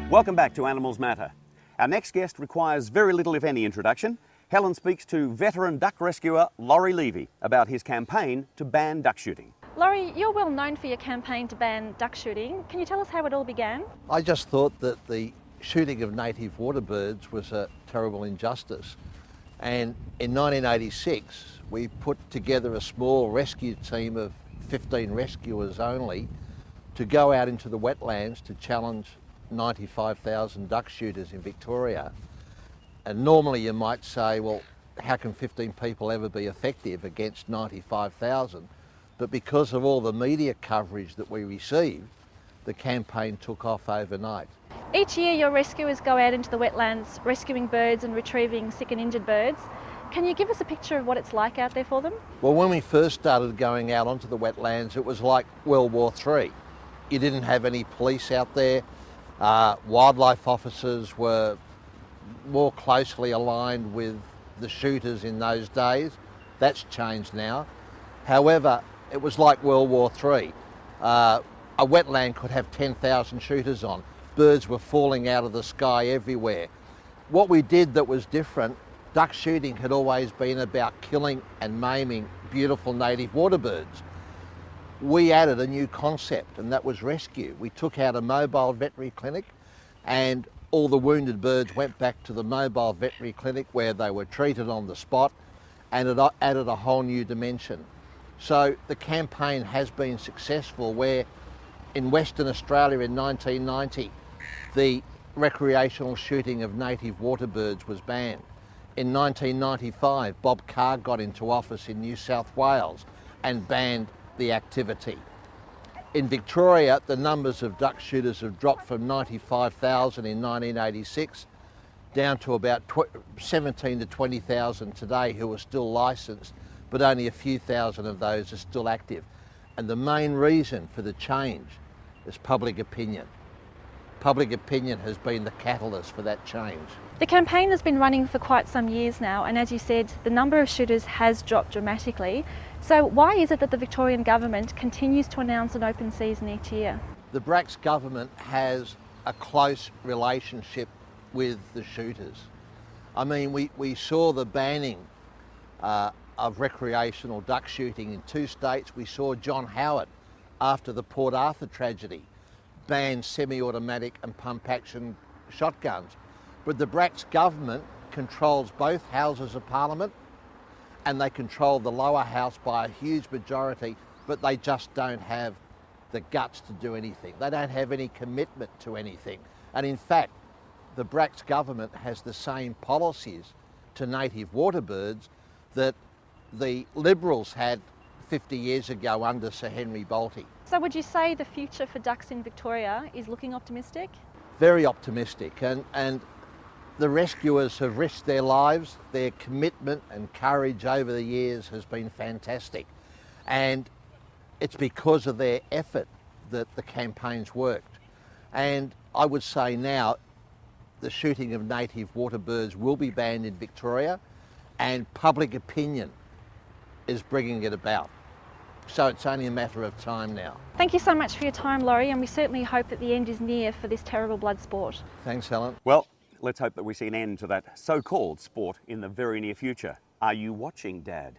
Welcome back to Animals Matter. Our next guest requires very little, if any, introduction. Helen speaks to veteran duck rescuer Laurie Levy about his campaign to ban duck shooting. Laurie, you're well known for your campaign to ban duck shooting. Can you tell us how it all began? I just thought that the shooting of native water birds was a terrible injustice. And in 1986, we put together a small rescue team of 15 rescuers only to go out into the wetlands to challenge 95,000 duck shooters in Victoria. And normally you might say, well, how can 15 people ever be effective against 95,000? But because of all the media coverage that we received, the campaign took off overnight. Each year your rescuers go out into the wetlands rescuing birds and retrieving sick and injured birds. Can you give us a picture of what it's like out there for them? Well, when we first started going out onto the wetlands, it was like World War III. You didn't have any police out there. Wildlife officers were more closely aligned with the shooters in those days. That's changed now. However, it was like World War III. A wetland could have 10,000 shooters on. Birds were falling out of the sky everywhere. What we did that was different, duck shooting had always been about killing and maiming beautiful native water birds. We added a new concept, and that was rescue. We took out a mobile veterinary clinic, and all the wounded birds went back to the mobile veterinary clinic where they were treated on the spot, and it added a whole new dimension. So the campaign has been successful, where in Western Australia in 1990, the recreational shooting of native water birds was banned. In 1995, Bob Carr got into office in New South Wales and banned the activity. In Victoria, the numbers of duck shooters have dropped from 95,000 in 1986 down to about 17 to 20,000 today who are still licensed, but only a few thousand of those are still active. And the main reason for the change is public opinion. Public opinion has been the catalyst for that change. The campaign has been running for quite some years now, and as you said, the number of shooters has dropped dramatically. So why is it that the Victorian government continues to announce an open season each year? The Bracks government has a close relationship with the shooters. I mean, we saw the banning of recreational duck shooting in 2 states. We saw John Howard, after the Port Arthur tragedy, ban semi-automatic and pump-action shotguns. But the Bracks government controls both houses of parliament, and they control the lower house by a huge majority, but they just don't have the guts to do anything. They don't have any commitment to anything. And in fact, the Bracks government has the same policies to native water birds that the Liberals had 50 years ago under Sir Henry Bolte. So would you say the future for ducks in Victoria is looking optimistic? Very optimistic, and the rescuers have risked their lives. Their commitment and courage over the years has been fantastic, and it's because of their effort that the campaign's worked. And I would say now the shooting of native water birds will be banned in Victoria, and public opinion is bringing it about. So it's only a matter of time now. Thank you so much for your time, Laurie, and we certainly hope that the end is near for this terrible blood sport. Thanks, Helen. Well, let's hope that we see an end to that so-called sport in the very near future. Are you watching, Dad?